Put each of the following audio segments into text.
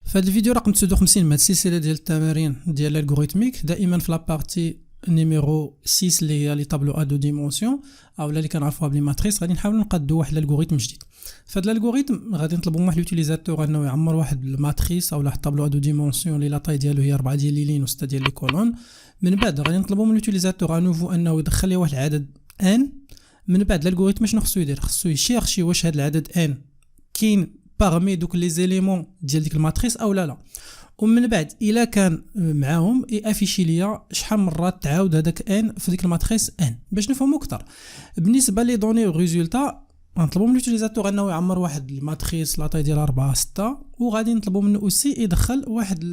في هذا الفيديو رقم 59 من السلسله ديال التمارين ديال الالغوريثميك. دائما في لابارتي نيميرو 6 اللي هي لي طابلو ا دو ديمونسيون او اللي كنعرفوها بلي ماتريس، غادي نحاولوا نقادو واحد الالغوريثم جديد. في هذا الالغوريثم غادي نطلبوا من واحد لوتيليزاتور انه يعمر واحد الماتريس او واحد طابلو ا دو ديمونسيون اللي لا طاي ديالو هي 4 ديال لي لين و6 ديال لي كولون. من بعد غادي نطلبوا من لوتيليزاتور انوفو انه يدخل لي واحد العدد ان. من بعد الالغوريثم شنو خصو يدير؟ خصو يشيرشي واش هذا العدد ان كاين باغمي دوك لي زيليمون ديال ديك الماتريس او لا. ومن بعد الا كان معاهم افيشي ليا شحال مرات تعاود هذاك ان في ديك الماتريس ان باش نفهموا اكثر. بالنسبه لي دوني ريزولتا غنطلبوا من اليوتيليزاتور انه يعمر واحد الماتريس لاطاي ديال 4 6 وغادي نطلبوا منه اوسي يدخل واحد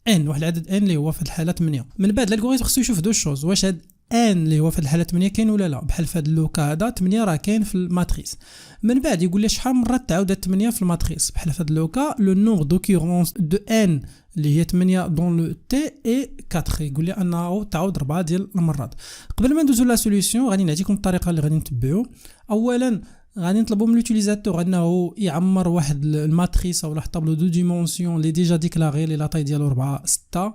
ان واحد العدد ان اللي هو في الحاله 8. من بعد الالغوريثم خصو يشوف دو شوز، واش هاد ان اللي هو في الحاله 8 كاين ولا لا. بحال في هذا اللوكا هذا 8 راه كاين في الماتريس. من بعد يقول لي شحال مرات تعاود 8 في الماتريس. بحال في هذا اللوكا لو نومبر دوكيورونس دو ان اللي هي 8 دون لو تي اي 4، يقول لي انه تعاود 4 ديال المرات. قبل ما ندوزو لا سوليوشن غادي نعطيكم الطريقه اللي غادي نتبعوا. اولا غادي نطلبوا من لوتيليزاتور انه يعمر واحد الماتريس او واحد طابلو دو ديمونسيون اللي ديجا ديكلاري لي لا طاي ديالو 4 6.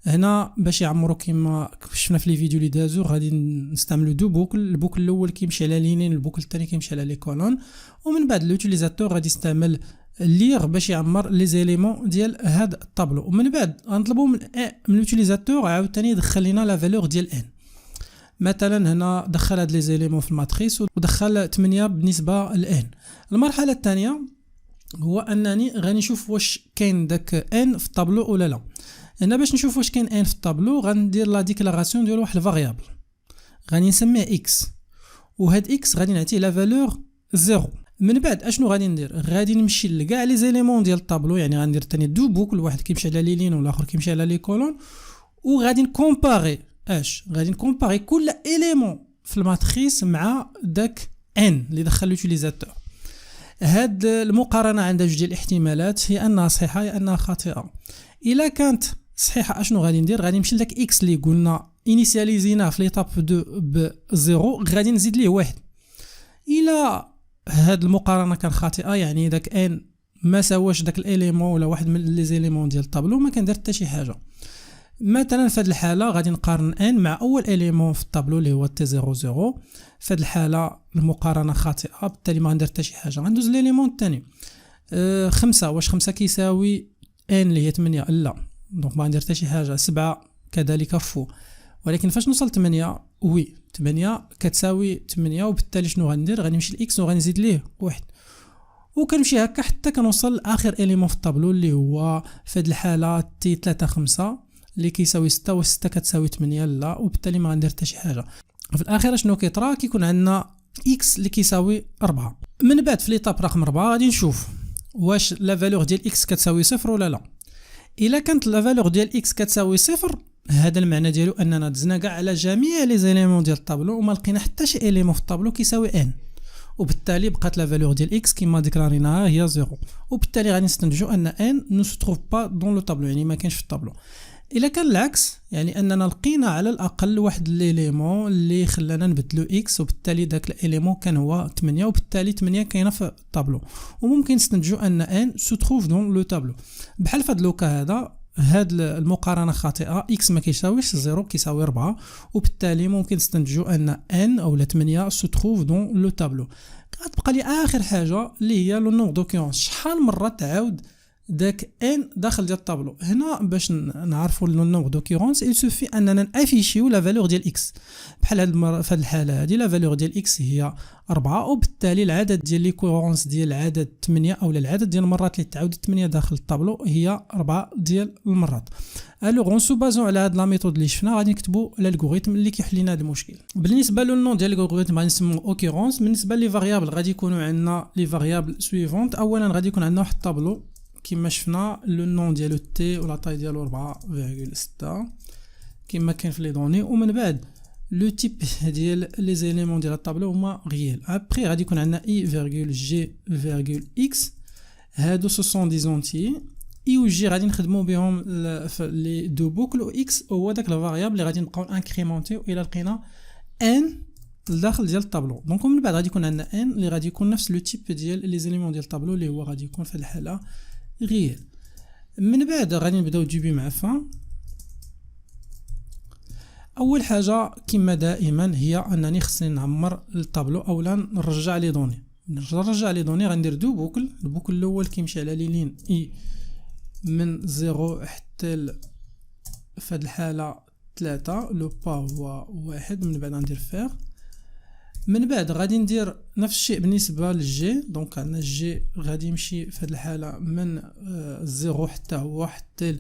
هنا باش يعمروا كما شفنا في لي فيديو اللي دازو غادي نستعملوا دو بوكل. البوكل الاول كيمشي على لينين، البوكل الثاني كيمشي على لي كولون. ومن بعد لوتيليزاتور غادي يستعمل لير باش يعمر لي زيليمون ديال هذا الطابلو. ومن بعد غنطلبوا من لوتيليزاتور عاوتاني يدخل لنا لا فالور ديال ان. مثلا هنا دخل هاد لي زيليمون في الماتريس ودخل 8 بالنسبه لان. المرحله الثانيه هو انني غادي نشوف واش كاين داك ان في الطابلو ولا لا. هنا باش نشوف واش كاين ان في الطابلو غندير لا ديكلاراسيون ديال واحد الفاريابل غادي نسميه اكس، وهاد اكس غادي نعطيه لا فالور 0. من بعد اشنو غادي ندير؟ غادي نمشي لكاع لي زيليمون ديال الطابلو، يعني غندير ثاني دو بوكل، واحد كيمشي على لي لين والاخر كيمشي على لي كولون، وغادي نكومباري غادي نكومباري كل اليمون في الماتريس مع داك ان اللي دخل لوتيليزاتور. هاد المقارنه عندها جوج ديال الاحتمالات، هي انها صحيحه يا انها خاطئه. الا كانت صحيحه اشنو غادي ندير؟ غادي نمشي لداك اكس اللي قلنا انيسياليزيناه في ليطاب 2 ب0 غادي نزيد ليه واحد. الا هاد المقارنه كان خاطئه يعني داك ان ما سواش داك الاليمون ولا واحد من لي زيليمون ديال الطابلو ما كندير حتى شي حاجه. مثلا في هذه الحاله غادي نقارن ان مع اول اليمون في الطابلو اللي هو تي 0 0. في هذه الحاله المقارنه خاطئه بالتالي ما غندير حتى شي حاجه. غندوز ليليمون الثاني 5. واش 5 كيساوي ان اللي هي 8؟ لا، دونك ما غندير حتى شي حاجه. 7 كذلك فو. ولكن فاش نوصل 8 وي 8 كتساوي 8، وبالتالي شنو غندير؟ غادي نمشي لاكس وغادي نزيد ليه واحد، وكنمشي هكا حتى كنوصل لاخر اليمون في الطابلو اللي هو في هذه الحاله تي 3 5 اللي كيساوي 6، و6 كتساوي 8 لا، وبالتالي ما غندير حتى شي حاجه. في الاخير شنو كيطرا؟ كيكون عندنا اكس اللي كيساوي 4. من بعد في ليطاب رقم 4 غادي نشوف واش لا فالور ديال اكس كتساوي 0 ولا لا. الا كانت لا فالور ديال اكس كتساوي 0 هذا المعنى ديالو اننا دزنا كاع على جميع لي زيليمون ديال الطابلو وما لقينا حتى شي اليمون في الطابلو كيساوي ان، وبالتالي بقات لا فالور ديال اكس كما ديكلاريناها هي 0، وبالتالي غادي نستنتجوا ان ان نو سو تروف با دون لو طابلو، يعني ما كاينش في الطابلو. الا كان العكس يعني اننا لقينا على الاقل واحد ليليمون اللي خلانا نبدلو اكس، وبالتالي داك الاليمون كان هو 8، وبالتالي 8 كاينه في الطابلو، وممكن نستنتجوا ان ان سو تروف دون لو طابلو. بحال في هذا اللوكا هاد المقارنه خاطئه، اكس ما كيساويش 0 كيساوي 4، وبالتالي ممكن نستنتجوا ان ان او 8 سو تروف دون لو طابلو. كتبقى لي اخر حاجه اللي هي لو نومبر دوكيورونس، شحال مره تعاود داك ان داخل ديال الطابلو. هنا باش نعرفوا لو نومبر دوكيورونس il suffit اننا نافيشيو لا فالور ديال اكس. بحال في هذه الحاله هذه لا فالور ديال اكس هي 4، وبالتالي العدد ديال لي كورونس ديال العدد 8 او العدد ديال المرات اللي تعاود 8 داخل الطابلو هي 4 ديال المرات. الوغ اون سو بازون على هاد لا ميثود اللي شفنا غادي نكتبوا الالغوريثم اللي كيحل لنا هذا المشكل. بالنسبه لو نون ديال الالغوريثم غادي نسموه اوكيرونس. بالنسبه لي فاريابل غادي يكونوا عندنا لي فاريابل سويفونت. اولا غادي يكون عندنا واحد الطابلو كما شفنا لو نون ديالو تي ولا طاي ديالو 4.6 كما كاين في لي دوني، ومن بعد لو تيب ديال لي زيليمون ديال الطابلو هما ريال. ابري غادي يكون عندنا اي فيرغول جي فيرغول اكس، هادو سو سون دي زونتي. اي و جي غادي نخدموا بهم لي دو بوكل، و اكس هو داك الفاريابل اللي غادي نبقاو انكريمونتيو الى لقينا ان الداخل ديال الطابلو. دونك من بعد غادي يكون عندنا ان اللي غادي يكون نفس لو تيب ديال لي زيليمون ديال الطابلو اللي هو غادي يكون في الحاله غير. من بعد غادي نبداو ديبي مع فان. اول حاجه كما دائما هي انني خصني نعمر الطابلو اولا نرجع لي دوني. نرجع لي دوني غندير دو بوكل. البوكل الاول كيمشي على لي لين اي من 0 حتى في هاد الحاله 3. لو با هو 1. من بعد غندير فيغ. من بعد غادي ندير نفس الشيء بالنسبه للجي. دونك عندنا الجي غادي يمشي في هاد الحاله من 0 حتى هو حتى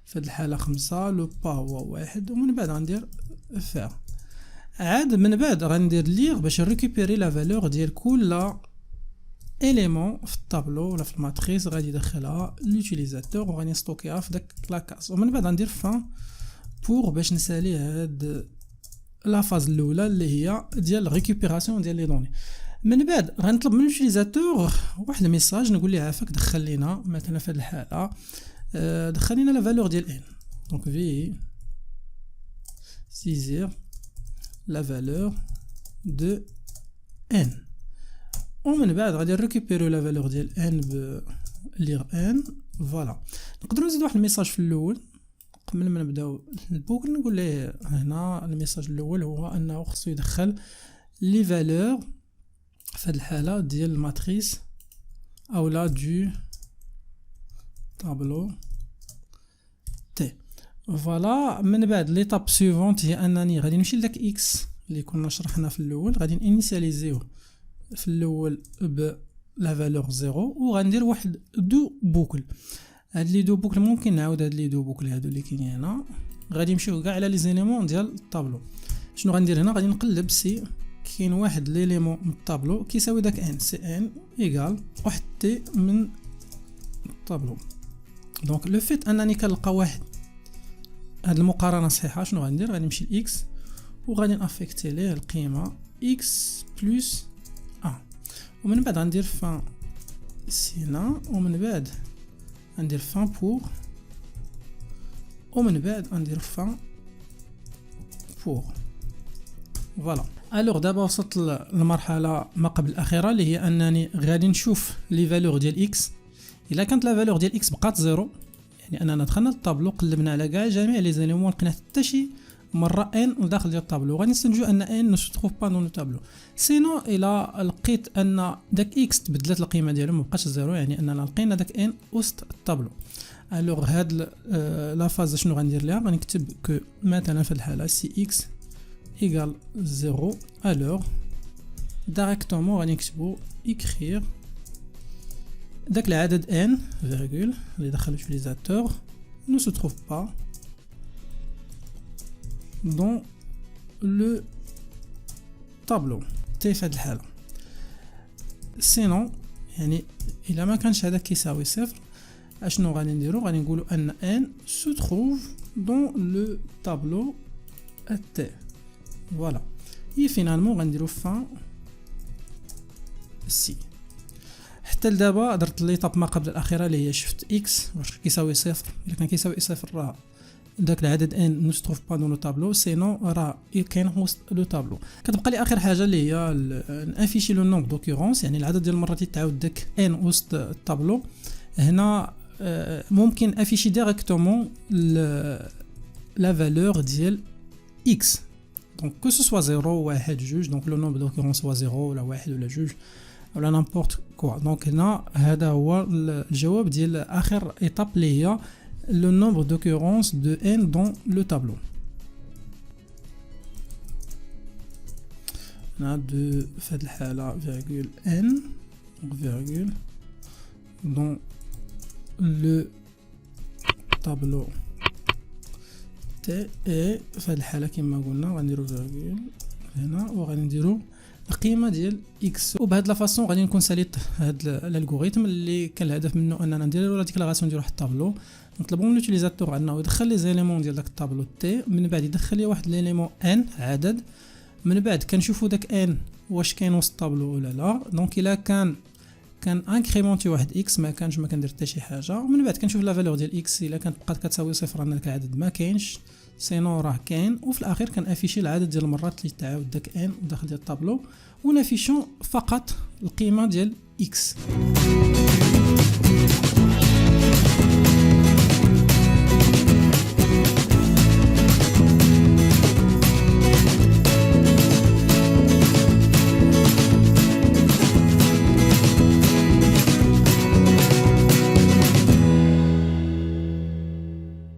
في هاد الحاله 5. لو با هو 1. ومن بعد غندير فيغ. عاد من بعد غندير ليغ باش نريكوبيري لا فالور ديال كل اليمون في الطابلو ولا في الماتريس غادي يدخلها لوتيليزاتور وغادي نستوكيها في داك لاكاس. ومن بعد غندير فان بور باش نسالي هاد لا فاز الاولى اللي هي ديال ريكوبيراسيون ديال لي دوني. من بعد غنطلب من لوتيليزاتور واحد الميساج نقول ليه عافاك دخل لينا مثلا في هاد الحاله دخل لينا لا فالور ديال ان. دونك في سيزير لا فالور دو ان. ومن بعد غادي نريكوبيريو لا فالور ديال ان ليغ ان. فوالا نقدروا نزيدو واحد الميساج في الاول قبل ما نبداو البوكل. نقول ليه هنا الميساج الاول هو انه خصو يدخل لي فالور في هاد الحاله ديال الماتريس اولا دو طابلو تي. فوالا من بعد ليطاب سيفونت هي انني غادي نمشي لداك اكس اللي كنا شرحنا في الاول. غادي انيسياليزيوه في الاول ب لا فالور 0 وغندير واحد دو بوكل. هاد لي دو بوكل ممكن نعاود هاد لي دو بوكل هادو اللي كاينين هنا غادي نمشيو كاع على لي زيليمون ديال الطابلو. شنو غندير هنا؟ غادي نقلب سي كاين واحد ليليمون من الطابلو كيساوي داك ان سي ان ايغال واحد تي من الطابلو. دونك لو فيت انني كنلقى واحد هاد المقارنه صحيحه شنو غندير؟ غادي نمشي لاكس وغادي نافيكتي ليه القيمه اكس بلس 1 ومن بعد غندير فان سينا ومن بعد غندير فان بور ومن بعد غندير فان بور. فوالا الوغ دابا وصلت للمرحله ما قبل الاخيره اللي هي انني غادي نشوف لي فالور ديال اكس. الا كانت لا فالور ديال اكس بقات 0 يعني اننا دخلنا للطابلو قلبنا على كاع جميع لي زيليمون لقينا حتى شي مره ان داخل ديال الطابلو غادي نستنتجو ان ان نو سو با دون لو طابلو. سينو الا لقيت ان داك اكس تبدلت القيمه ديالو مابقاش 0 يعني اننا لقينا داك ان وسط الطابلو. الوغ هاد لا فاز شنو غندير ليها؟ غنكتب كو مثلا في الحاله سي اكس ايغال 0 الوغ دايريكتومون غادي نكتبو اكرير داك العدد ان فيرغول اللي دخل لوتيليزاتور نو سو تروف با دون لو طابلو تي في هاد الحاله. سينو يعني الا ما كانش هذا كيساوي 0 اشنو غادي نديرو؟ غادي نقولو ان ان سو تروف دون لو طابلو تي. فوالا اي فينالمون غنديرو فان سي. حتى لدابا درت ليطاب ما قبل الاخيره اللي هي شفت اكس واش كيساوي 0. الا كان كيساوي 0 راه داك العدد ان نو ستروف با دون لو طابلو سينو راه كاين وسط لو طابلو. كتبقى لي اخر حاجه اللي هي نافيشي لو نومبر دوكورونس يعني العدد ديال المرات اللي تعاود داك ان وسط الطابلو. هنا ممكن افيشي ديريكتومون لا فالور ديال اكس دونك كو سو سوا 0 1 2 دونك لو نومبر دوكورونس هو 0 ولا 1 ولا 2 ولا نامبورت كوا. دونك هنا هذا هو الجواب ديال اخر ايطاب اللي هي le nombre d'occurrences de n dans le tableau. On a de fait la virgule n virgule dans le tableau t et في هاد الحالة كما قلنا غنديرو فيرغول هنا وغادي نديرو القيمة ديال x. وبهاد لا فاصون غادي نكون ساليت هاد الالغوريثم اللي كان الهدف منه اننا نديرو لا ديكلاراسيون ديال واحد الطابلو نطلبوا من لوتيليزاتور انه يدخل لي زيليمون ديال داك الطابلو تي من بعد يدخل لي واحد ليليمون ان عدد من بعد كنشوفوا داك ان واش كاين وسط الطابلو ولا لا. دونك الا كان انكريمونتي واحد اكس ما كانش ما كندير حتى شي حاجه ومن بعد كنشوف لا فالور ديال اكس الا كانت بقات كتساوي صفر ان داك العدد ما كاينش سينو راه كاين. وفي الاخير كنافيشي العدد ديال المرات اللي تعاود داك ان داخل ديال الطابلو ونافيشون فقط القيمه ديال اكس.